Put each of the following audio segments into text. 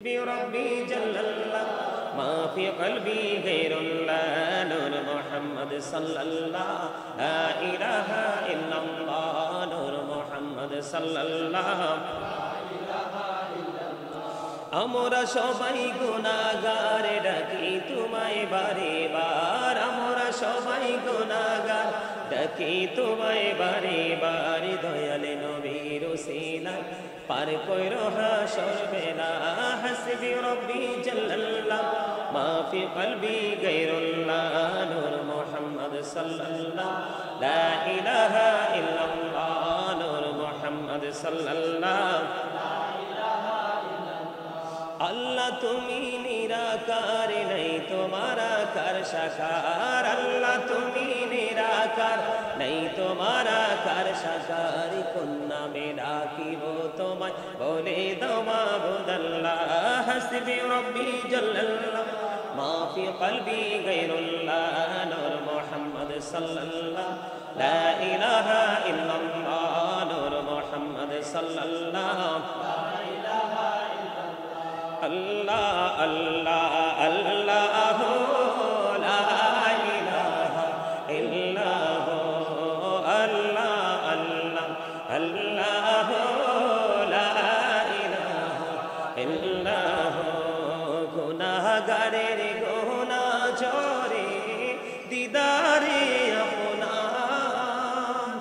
بربي جل الله ما في قلبي غير الله نور محمد صلى الله لا إله إلا الله نور محمد صلى الله আমরা সবাই গুনাহগার ডাকি তোমায় বারে বার আমরা সবাই গুনাহগার ডাকি তোমায় বারে বার দয়াল নবীর ওসিলায় পার কইরো হাসর বেলা হাসবি রব্বি জাল্লাল্লাহ মা ফি কলবি গায়রুল্লাহ নূর মুহাম্মদ সাল্লাল্লাহ লা ইলাহা ইল্লাল্লাহ নূর মুহাম্মদ সাল্লাল্লাহ अल्लाह तुम्ही निराकार नहीं तुम्हारा कर साकार अल्लाह तुम्ही निराकार नहीं तुम्हारा कर साकार कुन्ना मेरा की वो तुम्हें बोले दो माबूद अल्लाह हस्बी रब्बी जल्लल्लाह मा फी क़ल्बी गैरुल्लाह नूर मुहम्मद सल्लल्लाह ला इलाहा इल्लल्लाह नूर मुहम्मद सल्लल्लाह अल्लाह अल्लाह अल्लाह ला इलाहा इल्लाह अल्लाह अल्लाह अल्लाह ला इलाहा इल्लाह गुनाहगारेर गुनाह झरे दीदारे আপনার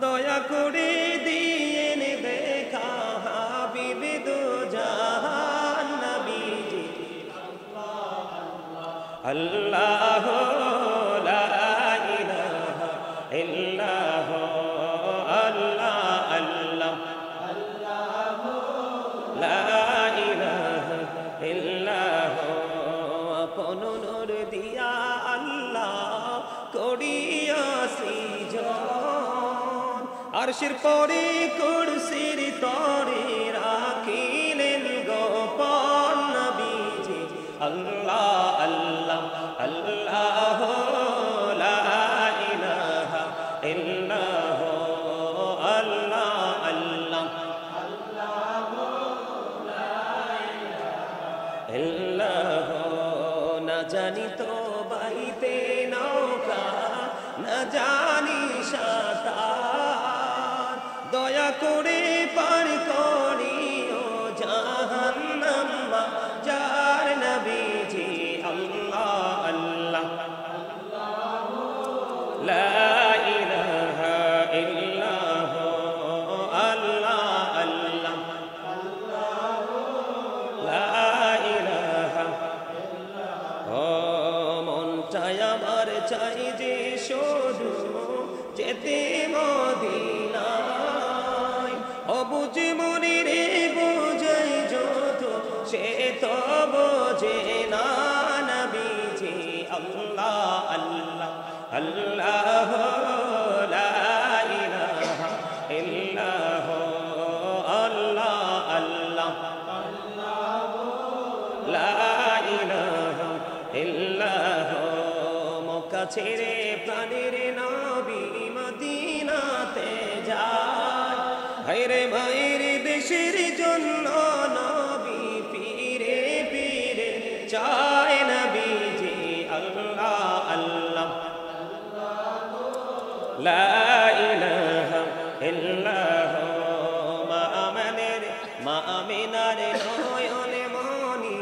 দয়া করে দিয়েন দেখা হাবিবে দো জাহান अल्लाह ला इलाहा इल्लाह अल्लाह अल्लाह ला इलाहा इल्लाह अपन नूर दिया अल्लाह करिया सृজন আরশের পরে কুরসির তরে রাখিলেন গোপন নবীজি अल्लाह अल्लाह अल्लाह ला इलाहा इल्लाह अल्लाह अल्लाह इल्लाह न जानी तो बाईते नौका न जानी सातार दया करे पार करियो জাহান্নাম যার নবীজি আল্লাহ আল্লাহ লা ইলাহা ইল্লাহ আল্লাহ আল্লাহ লা ইলাহা ও মনটাই আমার চাই যে শুধু যেতে মদিনায় ও বুঝি মনির বুঝাই যত সে তো বোঝে না নবীজি আল্লাহ আল্লাহ আল্লাহ লা ইলাহা ইল্লাহ আল্লাহ আল্লাহ লা ইলাহা ইল্লাহ মক্কা ছেড়ে প্রাণের নবী মদিনাতে যায় হায়রে মায়ের দেশের জন্য নবী পীরে পীরে চায় নবীজি আল্লাহ আল্লাহ লা ইলাহা ইল্লাহ মা আমিনার নয়নে মনি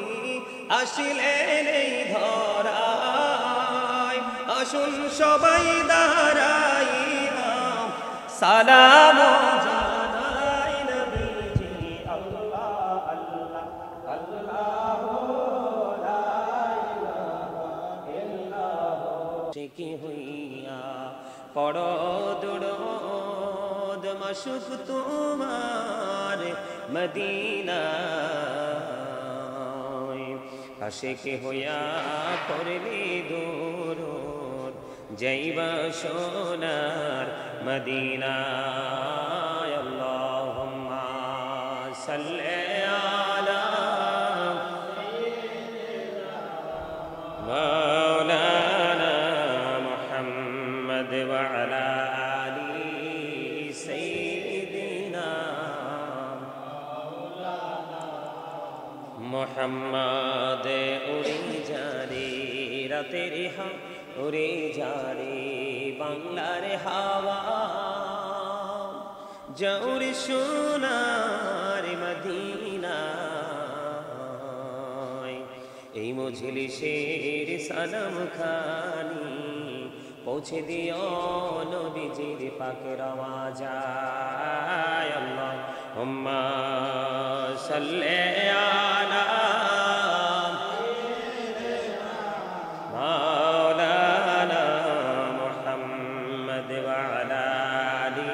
আসিলেন এই ধরায় আসুন সবাই দাঁড়াইয়া সালাম জানাই নবীজি আল্লাহ আল্লাহ আল্লাহ লা ইলাহা ইল্লাহ কি হইয়া পড়ো দুরূদ মাশুক তোমার মদিনায় আশিক হইয়া পড়লি দুরূদ যাইবা সোনার মদিনায় আল্লাহুম্মা সাল্লি আলা মাওলানা মুহাম্মদ ওয়া আলা আলি সাইয়্যিদিনা মোহাম্মদ উড়ে যারে রাতের উড়ে যারে বাংলার হাওয়া জৌরে সোনার মদিনা এই মজলিসের সালাম খানি পৌঁছে দিও নবীজির পাকের আওয়াজায় আল্লাহুম্মা সাল্লি আলা মাওলানা মুহাম্মদ ওয়া আলা আলি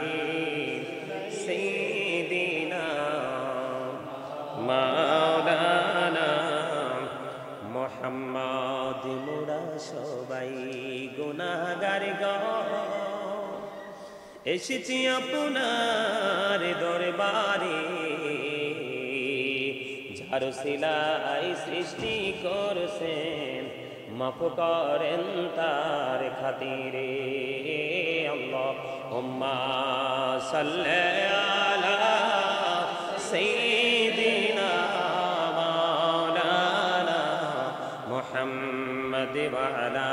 সাইয়্যিদিনা মাওলানা মুহাম্মদ মোরা সবাই গুনাহগার গো এসেছি আপনার দরবারে যার সিলাই সৃষ্টি করছেন মাফ করেন তার খাতিরে আল্লাহুম্মা সাল্লি আলা সাইয়্যিদিনা মাওলানা মুহাম্মদ ওয়া আলা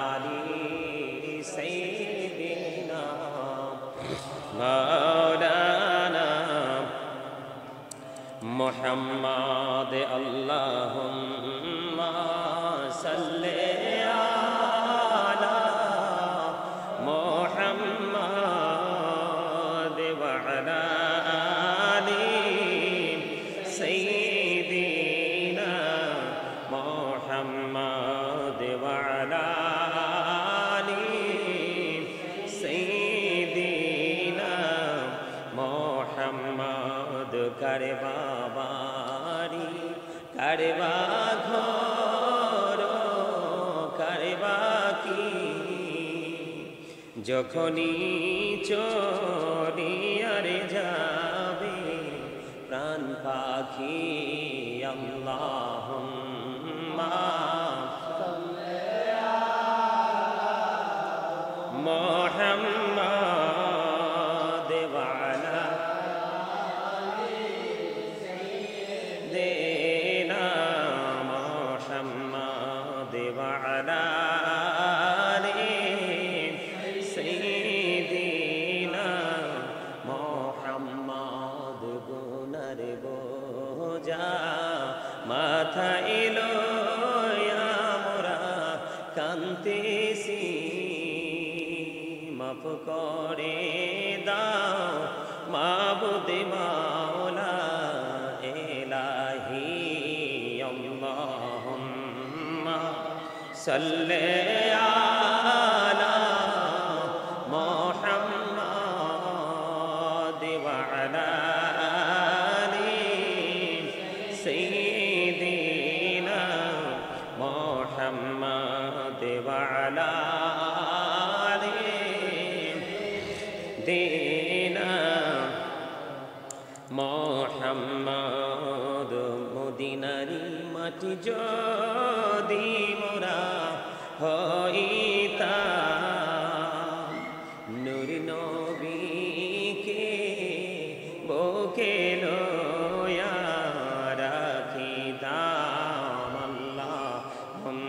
আলি সাইয়্যিদিনা মাওলানা মুহাম্মদ আল্লাহুম্মা সাল্লি আলা মুহাম্মদ ওয়া আলা আলি সাইয়্যিদিনা মুহাম্মদ ওয়া আলা আলি সাইয়্যিদিনা মুহাম্মদ কারবা বাড়ি কারবা ঘর কারবা কি যখনই চলিয়ারে যাবে প্রাণ পাখি আল্লাহুম্মা মুহাম্মদ ওয়া আলা দেনা মুহাম্মদ ওয়া আলা আলি সাইয়্যিদিনা মুহাম্মদ গুনার বোঝা মাথায় লইয়া মোরা কান্তেছি মাফ করে দাও মাবুদ মাওলা ইলাহি আল্লাহুম্মা সাল্লি আলা মুহাম্মদ ওয়া আলা আলি সাইয়্যিদিনা মুহাম্মদ ওয়া আলা দেনা মুহাম্মদ মদিনারি মাটি যদি মোরা হইতাম নূর নবীকে বুকে লইয়া রাখিতাম আল্লাহুম্মা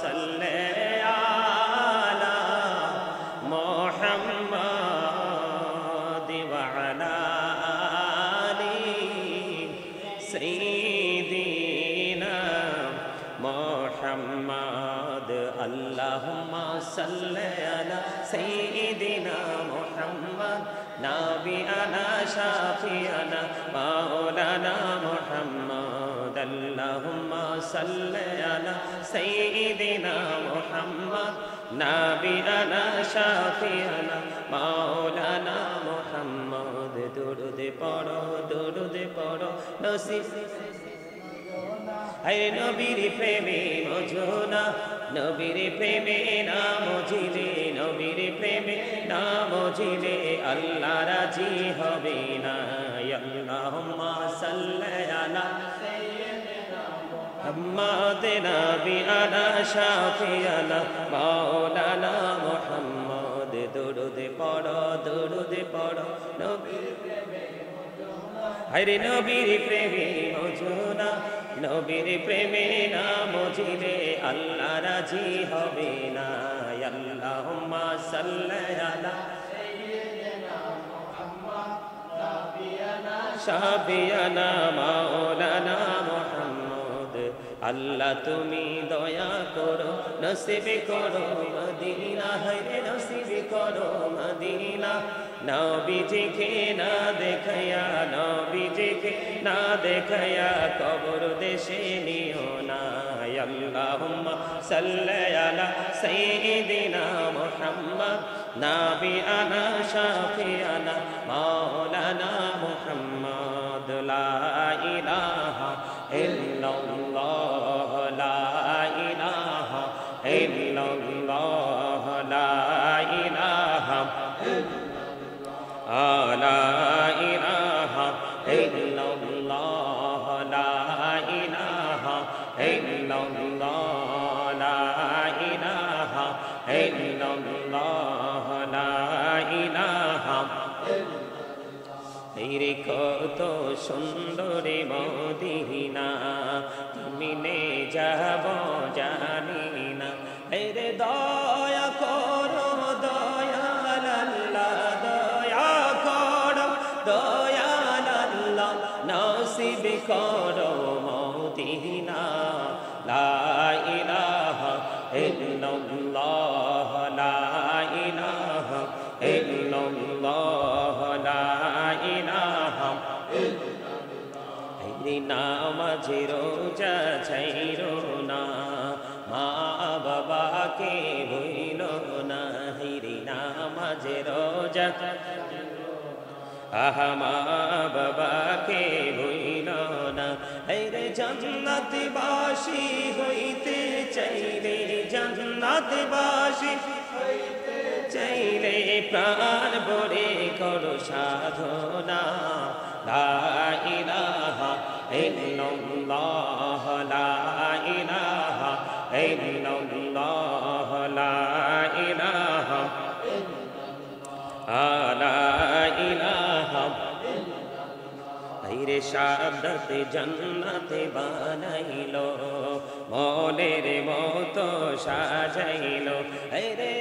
সাল্লি আলা মুহাম্মদ ওয়া আলা আলি সাইয়্যিদিনা মুহাম্মদ আল্লাহুম্মা সাল্লি আলা সাইয়্যিদিনা মুহাম্মদ নাবিয়ানা শাফিয়ানা মাওলানা মুহাম্মদ আল্লাহুম্মা সাল্লি আলা সাইয়্যিদিনা মুহাম্মদ নাবিয়ানা শাফিয়ানা মাওলানা মুহাম্মদ দুরুদ পড়ো নসিব আরে নবীর প্রেমে মজনা নবীর প্রেমে না মজিলে নবীর প্রেমে না মজিলে আল্লাহ রাজি হবে না আল্লাহুম্মা সাল্লি আলা মুহাম্মদ নাবিয়ানা শাফিয়ানা মাওলানা মুহাম্মদ দুরুদ পড়ো নবীর হরে নবীর প্রেমে মজুনা নবীর প্রেমে না মজিলে আল্লাহ রাজি হবে না আল্লাহুম্মা সাল্লি আলা শাফিয়ানা মাওলানা মুহাম্মদ আল্লাহ তুমি দয়া করো নসিব করো মদিনা হরে নসিব করো মদিনা নবীজিকে না দেখায়া নবীজিকে না দেখায়া কবর দেশে নিও না আল্লাহুম্মা সাল্লি আলা সাইয়্যিদিনা মুহাম্মদ নাবিয়ানা শাফিয়ানা মাওলানা মুহাম্মদ লা ইলাহা ইল্লাল্লাহ লা ইলাহা ইল্লাল্লাহ লা ইলাহা লা ইলাহা ইল্লাল্লাহ লা ইলাহা ইল্লাল্লাহ লা ইলাহা ইল্লাল্লাহ লা ইলাহা রে কত সুন্দরী মদিনা তুমি নে যাব জানি না রে দয়া করো দয়াল আল্লাহ দয়া করো দয়াল আল্লাহ নসিব করো মদিনা লা ইলাহা ইল্লাল্লাহ লা ইলাহা ইল্লাল্লাহ লা ইলাহা রে নামাজ রোজা ছাইরো না মা বাবাকে ভুলো না রে নামাজ রোজা আহা মা বাবাকে ভুলো না রে জান্নাতবাসী হইতে চাইলে জান্নাতবাসী চাইলে প্রাণ ভরে করো সাধনা লা ইলাহা ইল্লাল্লাহ লা ইলাহা ইল্লাল্লাহ লা ইলাহা লা ইলাহা রে শাহাদাত জান্নাতে বানাইলো মনের মতো সাজাইলো রে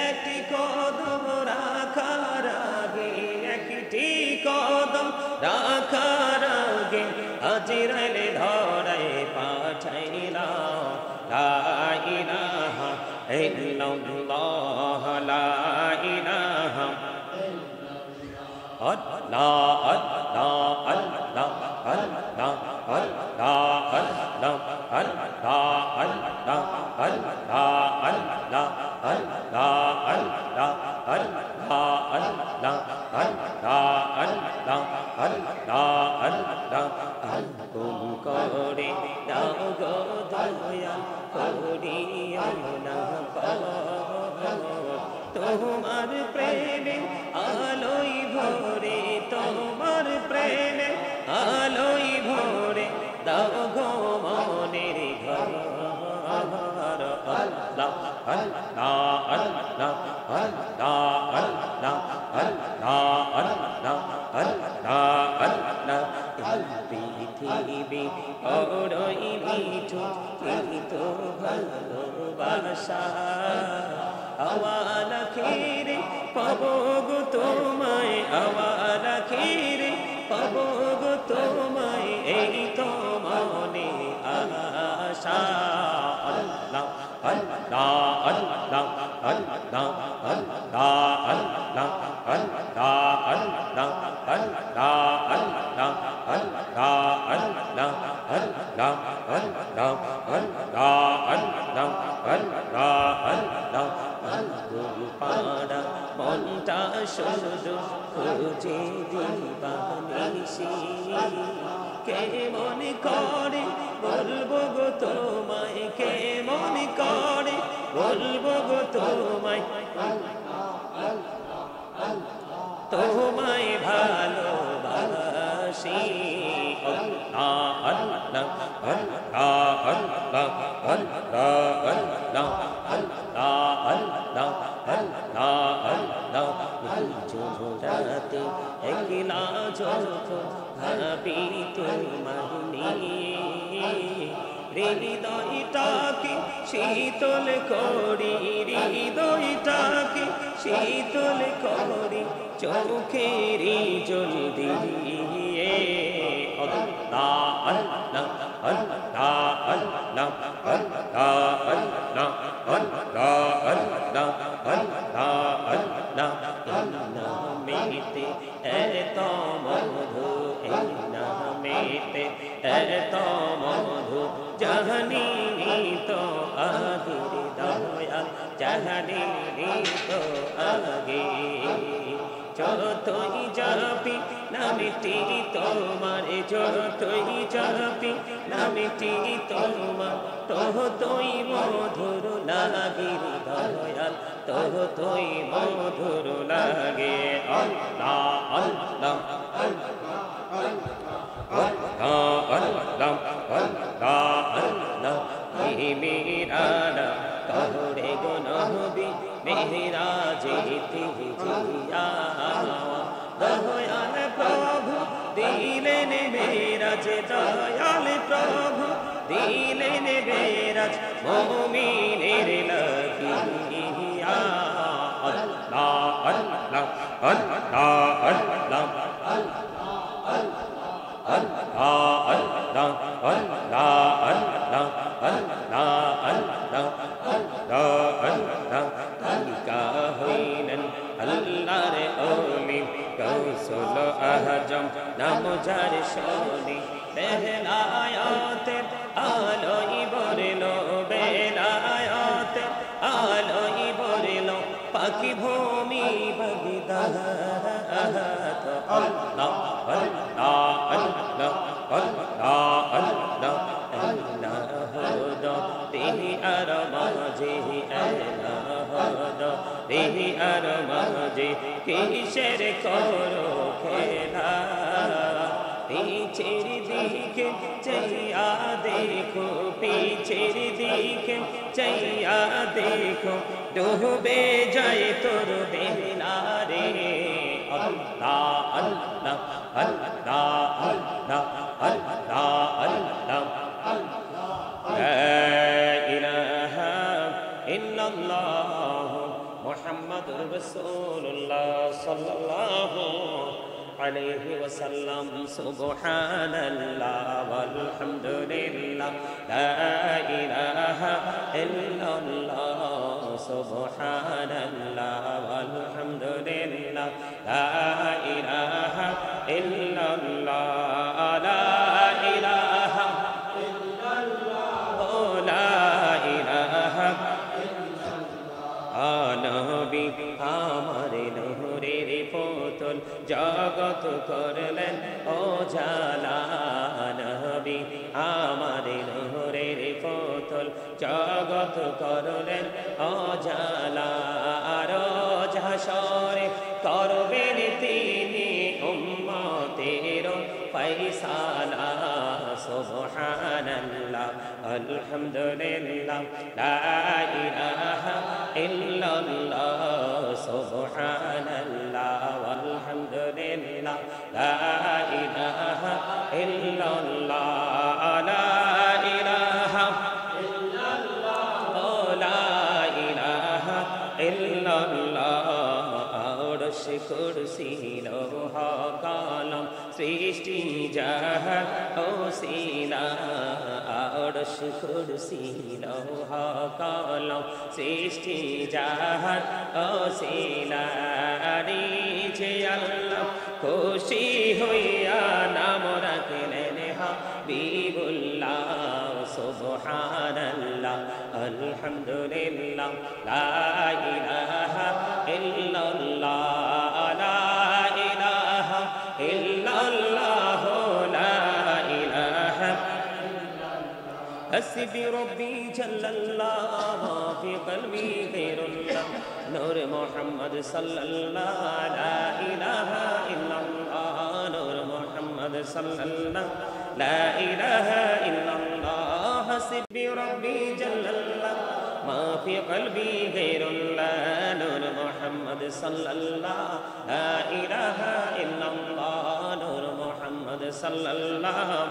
একটি কদম রাখার আগে একটি কদম রাখার আগে আজরাইল ধরায় পাঠাইলা লা ইলাহা ইল্লাল্লাহ লা ইলাহা আল্লাহ আল্লাহ আল্লাহ আল্লাহ আল্লাহ আল্লাহ আল্লাহ আল্লাহ আল্লাহ আল্লাহ আল্লাহ আল্লাহ আল্লাহ আল্লাহ আল্লাহ আল্লাহ আল্লাহ আল্লাহ হুকুম করে দাও গো দয়া করিও না তোমার প্রেমে আলোই ভরে তোমার প্রেমে আলোই ভরে দাও গো মনের ঘর আল্লাহ আল্লাহ আল্লাহ আল্লাহ আল্লাহ আল্লাহ আল্লাহ আল্লাহ আল্লাহ পৃথিবী বড়ই মিঠু কিন্তু ভালোবাসা আওয়াল আখিরে পাবো গো তোমায় আওয়াল আখিরে পাবো গো তোমায় এই তো মনে আশা আল্লাহ আল্লাহ আল্লাহ আল্লাহ আল্লাহ আল্লাহ আল্লাহ আল্লাহ আল্লাহ আল্লাহ আল্লাহ আল্লাহ আল্লাহ আল্লাহ আল্লাহ আল্লাহ আল্লাহ পাড়া মনটা শুধু খুঁজে দিবানিসি কে মনে করে বলবো গো তোমায় কে মনে করে বলবো গো তোমায় তোমায় ভালোবাসি আল্লাহ আল্লাহ আল্লাহ আল্লাহ আল্লাহ আল্লাহ আল্লাহ আল্লাহ আল্লাহ আল্লাহ জোড়াতে একলা যখন হৃদয়টাকে শীতল করি হৃদয়টাকে শীতল করি চোখেরই জল দিয়ে আল্লাহ আল্লাহ আল্লাহ আল্লাহ আল্লাহ আল্লাহ আল্লাহ আল্লাহ আল্লাহ নামেতে এত মধু এই নামেতে এত মধু জাহানি তো আগে দয়াল জাহানি তো আগে যতই যাবি নামটি তোমার যতই যাবি নামটি তোমার ততই মধুর লাগে দয়াল ততই মধুর লাগে আল্লাহ আল্লাহ আল্লাহ আল্লাহ আল্লাহ মেরা কহরে গো নবী মেরা যেতে জিয়া দয়াল প্রভু দিলেন মেরাজ দয়াল প্রভু দিলেন মেরাজ মুমিনের লাগিয়া আল্লাহ আল্লাহ আল্লাহ আল্লাহ আল্লাহ আল্লাহ আল্লাহ আল্লাহ আল্লাহ তালিকা হইলেন আল্লাহর ওলি কৌশল আজম নাম যার শোনে বেলায়াতের আলোই বরলো বেলায়াতের আলোই বরলো পাখি ভূমি বগিদাত আল্লাহ আল্লাহ আল্লাহ আল্লাহ আল্লাহ আল্লাহ তেহি আর মাঝে আল্লাহ তেহি আর মাঝে কিসের করো খেলা পিছের দিকে চাইয়া দেখো পিছের দিকে চাইয়া দেখো ডুবে যায় তোর বেলা রে আল্লাহ আল্লাহ আল্লাহ আল্লাহ আল্লাহ আল্লাহ লা ইলাহা ইল্লাল্লাহ মুহাম্মাদুর রাসূলুল্লাহ সাল্লাল্লাহু আলাইহি ওয়াসাল্লাম সুবহানাল্লাহ ওয়ালহামদুলিল্লাহ লা ইলাহা ইল্লাল্লাহ সুবহানাল্লাহ ওয়ালহামদুলিল্লাহ লা ইলাহা ইল্লাল্লাহ লা ইলাহা ইল্লাল্লাহ লা ইলাহা নবী আমার নূরের পুতুল জগৎ করলেন ও জালা নবী আমার নূরের পুতুল জগৎ করলেন ও জালা রোজ হাসরে করবেন তিনি উম্মতের ফয়সালা সুবহানাল্লাহ আলহামদুলিল্লাহ লা ইলাহা ইল্লাল্লাহ সুবহানাল্লাহ ওয়ালহামদুলিল্লাহ লা ইলাহা ইল্লাল্লাহ লা ইলাহা ইল্লাল্লাহ লা ইলাহা ইল্লাল্লাহ আরশ কুরসি লৌহ কলম সৃষ্টি জাহান ওসিলা আরশ কুরসি লৌহ কলম সৃষ্টি জাহান ওসিলা নিচে আল্লাহ খুশি হইয়া নাম রাখলেন হাবিবুল্লাহ সুবহানাল্লাহ আলহামদুলিল্লাহ লা ইলাহা ইল্লাল্লাহ লা ইলাহা ইল্লাল্লাহ লা ইলাহা حسبي ربي جل الله في قلبي خير الله نور محمد صلى الله لا إله إلا الله نور محمد صلى الله لا إله إلا الله حسبي ربي جل الله ما في قلبي غير الله نور محمد صلى الله لا إله إلا الله نور محمد صلى الله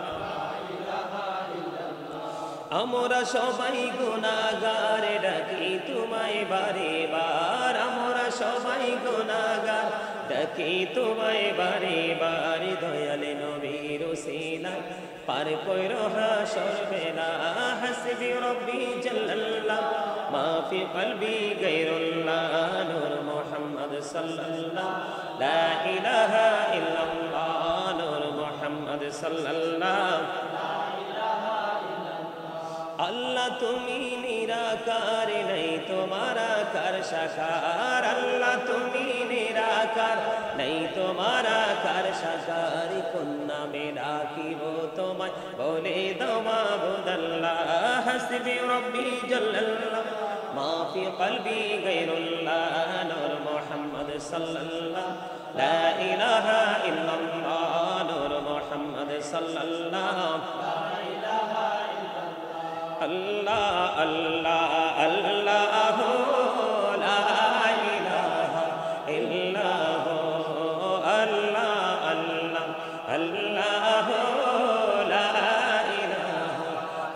আমরা সবাই গুনাহগার ডাকি তোমায় বারে বার আমরা সবাই গুনাহগার ডাকি তোমায় বারে বার দয়াল নবীর ওসিলা পার কইরো হাসর বেলা হাসবি রব্বি জাল্লাল্লাহ মা ফি কলবি গায়রুল্লাহ নূর মুহাম্মদ সাল্লাল্লাহ লা ইলাহা ইল্লাল্লাহ নূর মুহাম্মদ সাল্লাল্লাহ আল্লাহ তুমি নিরাকার নাই তোমারা কার সাকার আল্লাহ তুমি নিরাকার নাই তোমারা কার সাকার কোন নামে ডাকিব তোমায় বলে দাও মাবুদাল্লাহ হাসবি রব্বি জাল্লাল্লাহ মা ফি কলবি গায়রুল্লাহ নূর মুহাম্মদ সাল্লাল্লাহ লা ইলাহা ইল্লাল্লাহ নূর Muhammad সাল্লাল্লাহ Allah Allah Allah la ilaha illallah Allah Allah Allah la ilaha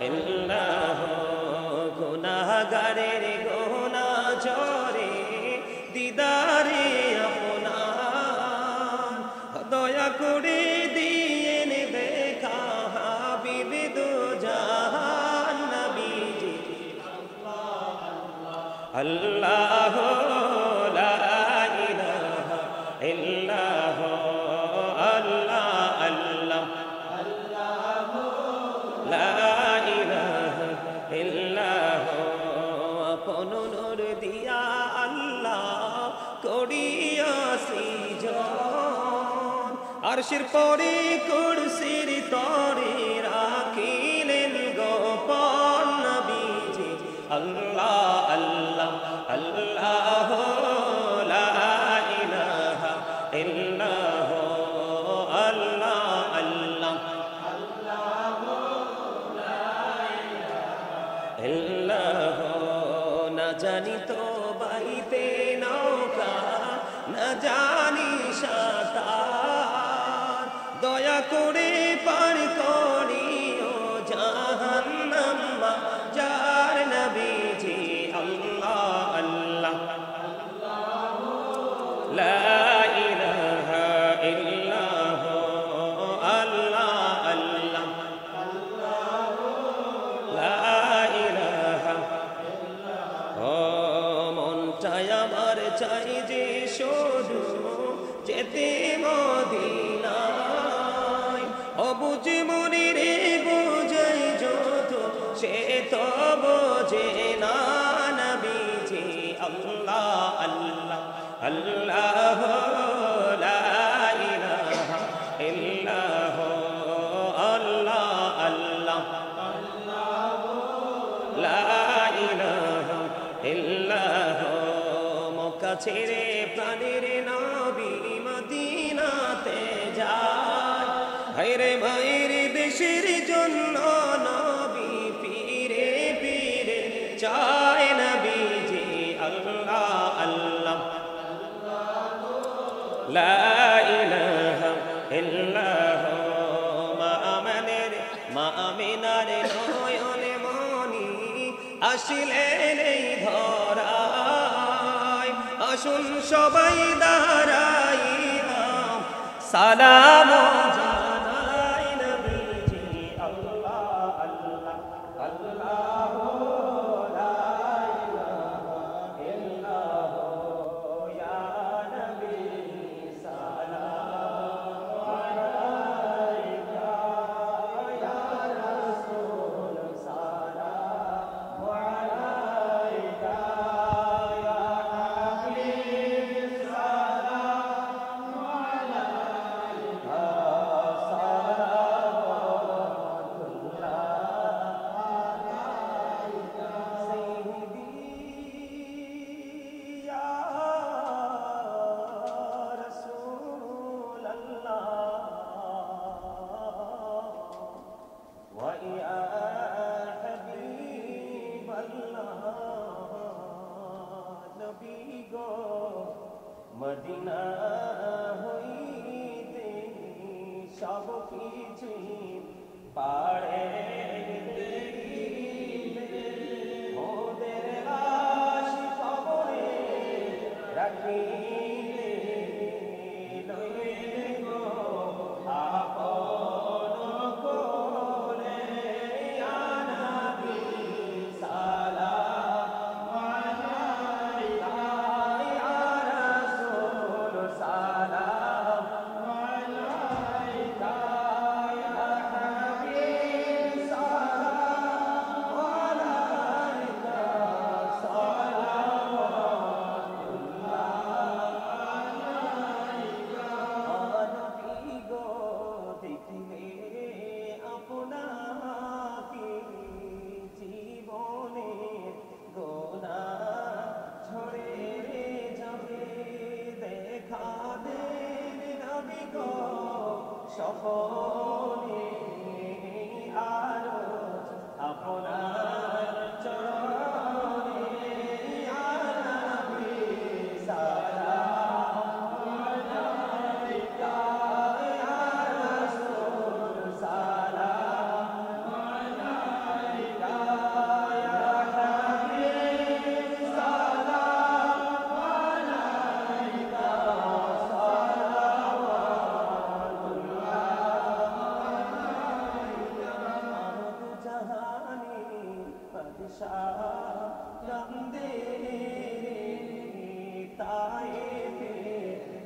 illallah গুনাহগারের গুনাহ ঝরে দিদারে আপনার দয়া করে দিয়েন দেখা হাবিব দু জাহান নবীজি আল্লাহ লা ইলাহা ইল্লাল্লাহ আল্লাহ আল্লাহ লা ইলাহা ইল্লাল্লাহ আপন নূর দিয়া আল্লাহ করিয়া সৃজন আরশের পরে কুরসির তরে রাখিলেন গোপন নবীজি আল্লাহ আল্লাহ আল্লাহ লা ইলাহা ইল্লাল্লাহ আল্লাহ আল্লাহ ইল্লাল্লাহ না জানি তো বাইতে নৌকা না জানি সাঁতার দয়া করে পার করিও জাহান্নাম যার নবীজি আল্লাহ আল্লাহ লা ইলাহা ইল্লাল্লাহ আল্লাহ আল্লাহ লা ইলাহা ও মনটাই আমার চাই যে শুধু যেতে মদিনায় অবুঝে মনে রে বোঝাই যত সে তো বোঝে না নবীজি আল্লাহ আল্লাহ আল্লাহ লা ইলাহা ইল্লাল্লাহ আল্লাহ আল্লাহ লা ইলাহা ইল্লাল্লাহ মক্কা ছেড়ে প্রাণের নবী মদিনাতে যায় হায়রে মায়ের দেশের জন্য নবী পীরে পীরে চায় নবীজি আল্লাহ আল্লাহ লা ইলাহা ইল্লাল্লাহ মা আমিনার নয়নে মনি আসিলেন এই ধরায় আসুন সবাই দাঁড়াইয়া সালাম জানাই নবীজি আল্লাহ আল্লাহ আল্লাহ লা ইলাহা ইল্লাল্লাহ ইয়া নবী সালাম আলাইকা ইয়া রাসূল সালাম আলাইকা ইয়া হাবিব সালাম আলাইকা সালাওয়াতুল্লাহ আলাইকা সাইয়্যিদি ইয়া রাসূলাল্লাহ ওয়া ইয়া হাবিবাল্লাহ নবী গো মদিনা হইতে সব কিছু পাড়ে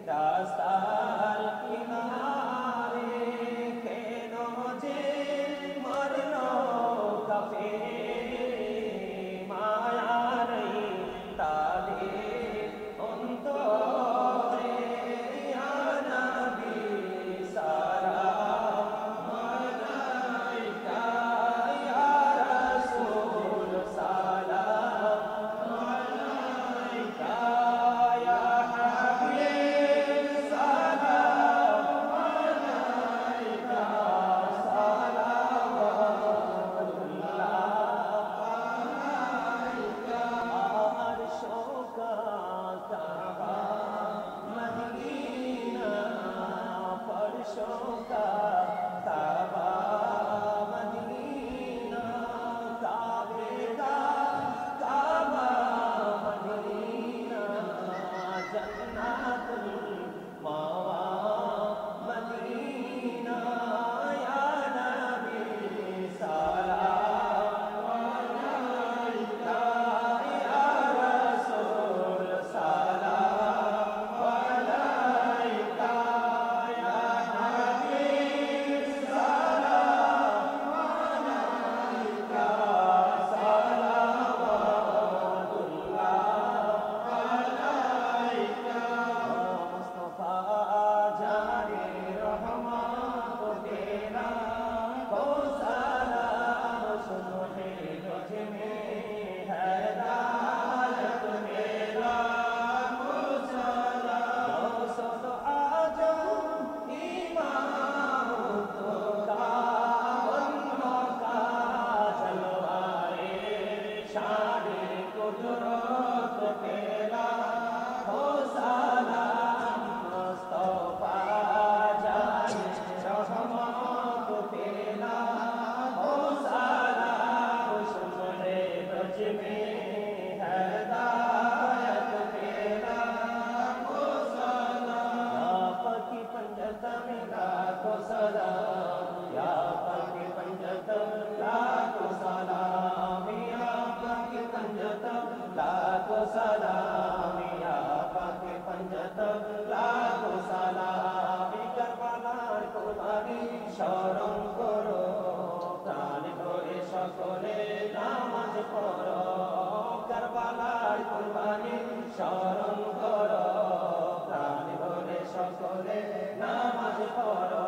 রাস্তার কিনারে কেন যে মরলো কাফের মায়ার তাদের অন্তরে ইয়া নবী সালাম আলাইকা ইয়া রাসূল সালাম আলাইকা ইয়া হাবিব সালাম আলাইকা স্মরণ করো প্রাণ ভরে সকলে নামাজ পড়ো কারবালার কুরবানি স্মরণ করো প্রাণ ভরে সকলে নামাজ পড়ো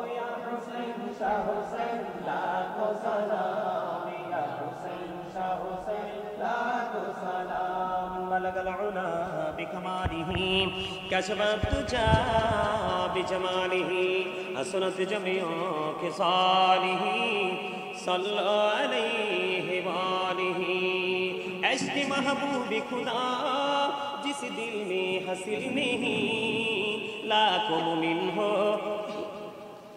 ইয়া হুসাইন শাহ হুসাইন লাখো সালাম ইয়া হুসাইন শাহ হুসাইন লাখো সালাম بلغ العلا بكماله كشف الدجى بجماله حسنت جميع خصاله صلوا عليه وآله عشق محبوب خدا जिस दिल में हासिल नहीं लाखों मुमिन हो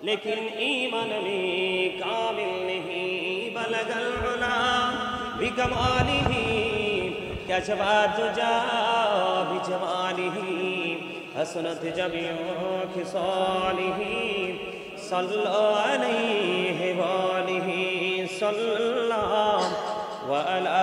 लेकिन ईमान में कामिल नहीं बलगल उला बिकमालिही كشف الدجى بجماله حسنت جميع خصاله صلى عليه وآله صلى وعلى